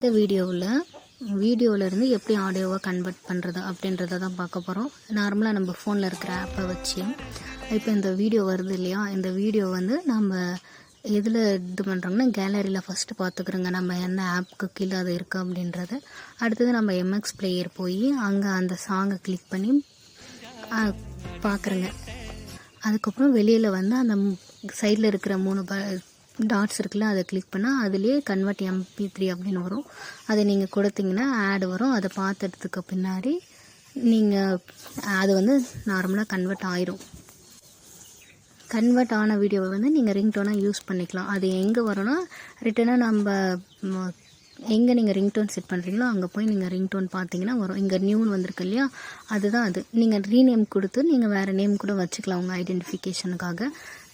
இந்த வீடியோவிலேருந்து எப்படி ஆடியோவை கன்வெர்ட் பண்ணுறது அப்படின்றத தான் பார்க்க போகிறோம். நார்மலாக நம்ம ஃபோனில் இருக்கிற ஆப்பை வச்சு இப்போ இந்த வீடியோ வருது இல்லையா, இந்த வீடியோ வந்து நம்ம எதில் இது பண்ணுறோம்னா கேலரியில் ஃபஸ்ட்டு பார்த்துக்குறோங்க நம்ம என்ன ஆப்புக்கு கீழே அது இருக்குது அப்படின்றது. அடுத்தது நம்ம எம்எக்ஸ் பிளேயர் போய் அங்கே அந்த சாங்கை கிளிக் பண்ணி பார்க்குறேங்க. அதுக்கப்புறம் வெளியில் வந்து அந்த சைடில் இருக்கிற 3 டாட்ஸ் இருக்குல்ல, அதை கிளிக் பண்ணால் அதுலேயே கன்வெர்ட் MP3 அப்படின்னு வரும். அதை நீங்கள் கொடுத்தீங்கன்னா ஆட் வரும். அதை பார்த்துறதுக்கு பின்னாடி நீங்கள் அது வந்து நார்மலாக கன்வெர்ட் ஆயிரும். கன்வெர்ட் ஆன வீடியோவை வந்து நீங்கள் ரிங்டோனாக யூஸ் பண்ணிக்கலாம். அது எங்கே வரும்னா ரிட்டனாக நம்ம எங்கே நீங்கள் ரிங்டோன் செட் பண்ணுறீங்களோ அங்கே போய் நீங்கள் ரிங்டோன் பார்த்தீங்கன்னா வரும். இங்கே நியூன்னு வந்திருக்கு இல்லையா, அதுதான் அது. நீங்கள் ரீநேம் கொடுத்து நீங்கள் வேறு நேம் கூட வச்சுக்கலாம் உங்கள் ஐடென்டிஃபிகேஷனுக்காக.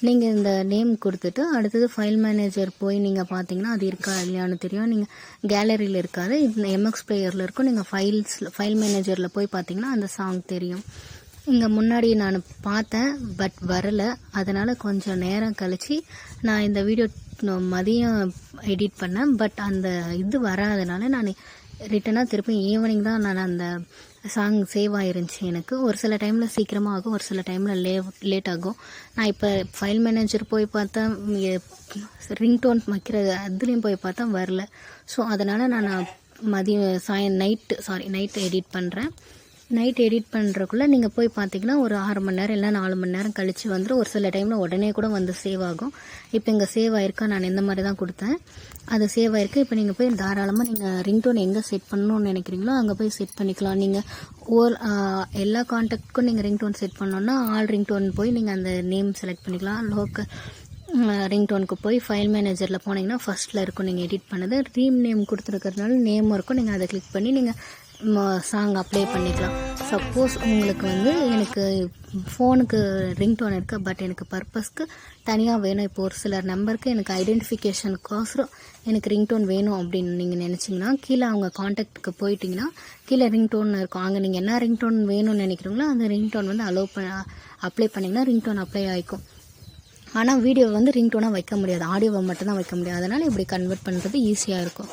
நீங்கள் இந்த நேம் கொடுத்துட்டு அடுத்தது ஃபைல் மேனேஜர் போய் நீங்கள் பார்த்தீங்கன்னா அது இருக்கா இல்லையான்னு தெரியும். நீங்கள் கேலரியில் இருக்காது, இந்த எம்எக்ஸ் பிளேயரில் இருக்கும். நீங்கள் ஃபைல் மேனேஜரில் போய் பார்த்தீங்கன்னா அந்த சாங் தெரியும். இங்கே முன்னாடி நான் பார்த்தேன், பட் வரலை. அதனால் கொஞ்சம் நேரம் கழித்து நான் இந்த வீடியோ மதியம் எடிட் பண்ணேன். பட் அந்த இது வராதனால நான் ரிட்டனாக திருப்பி ஈவினிங் தான் நான் அந்த சாங் சேவ் ஆயிருந்துச்சு. எனக்கு ஒரு சில டைமில் சீக்கிரமாக ஆகும், ஒரு சில டைமில் லேட் ஆகும். நான் இப்போ ஃபைல் மேனேஜர் போய் பார்த்தா ரிங்டோன் வைக்கிற அதுலேயும் போய் பார்த்தா வரல. ஸோ அதனால் நான் மதியம் நைட்டு எடிட் பண்ணுறேன். நைட் எடிட் பண்ணுறக்குள்ளே நீங்கள் போய் பார்த்தீங்கன்னா ஒரு 6 மணி நேரம் இல்லை 4 மணி நேரம் கழித்து வந்துடும். ஒரு சில டைமில் உடனே கூட வந்து சேவ் ஆகும். இப்போ இங்கே சேவ் ஆகிருக்கா, நான் இந்த மாதிரி தான் கொடுத்தேன், அது சேவ் ஆகிருக்கு. இப்போ நீங்கள் போய் தாராளமாக நீங்கள் ரிங்டோன் எங்கே செட் பண்ணணும்னு நினைக்கிறீங்களோ அங்கே போய் செட் பண்ணிக்கலாம். நீங்கள் எல்லா கான்டாக்டுக்கும் நீங்கள் ரிங்டோன் செட் பண்ணோன்னா ஆல் ரிங்டோன் போய் நீங்கள் அந்த நேம் செலக்ட் பண்ணிக்கலாம். லோக்கல் ரிங்டோனுக்கு போய் ஃபைல் மேனேஜரில் போனீங்கன்னா ஃபஸ்ட்டில் இருக்கும் நீங்கள் எடிட் பண்ணது. நேம் கொடுத்துருக்கிறதுனால நேமும் இருக்கும். நீங்கள் அதை கிளிக் பண்ணி நீங்கள் சாங் அப்ளை பண்ணிக்கலாம். சப்போஸ் உங்களுக்கு வந்து எனக்கு ஃபோனுக்கு ரிங்டோன் இருக்குது, பட் எனக்கு பர்பஸ்க்கு தனியாக வேணும். இப்போ ஒரு சிலர் நம்பருக்கு எனக்கு ஐடென்டிஃபிகேஷனுக்கோசரம் எனக்கு ரிங்டோன் வேணும் அப்படின்னு நீங்கள் நினச்சிங்கன்னா கீழே அவங்க காண்டாக்டுக்கு போயிட்டிங்கன்னா கீழே ரிங்டோன் இருக்கும். அங்கே நீங்கள் என்ன ரிங்டோன் வேணும்னு நினைக்கிறீங்களோ அந்த ரிங்டோன் வந்து அப்ளை பண்ணிங்கன்னா ரிங்டோன் அப்ளை ஆகிக்கும். ஆனால் வீடியோவை வந்து ரிங்டோனாக வைக்க முடியாது, ஆடியோவை மட்டும்தான் வைக்க முடியாது. அதனால் இப்படி கன்வெர்ட் பண்ணுறது ஈஸியாக இருக்கும்.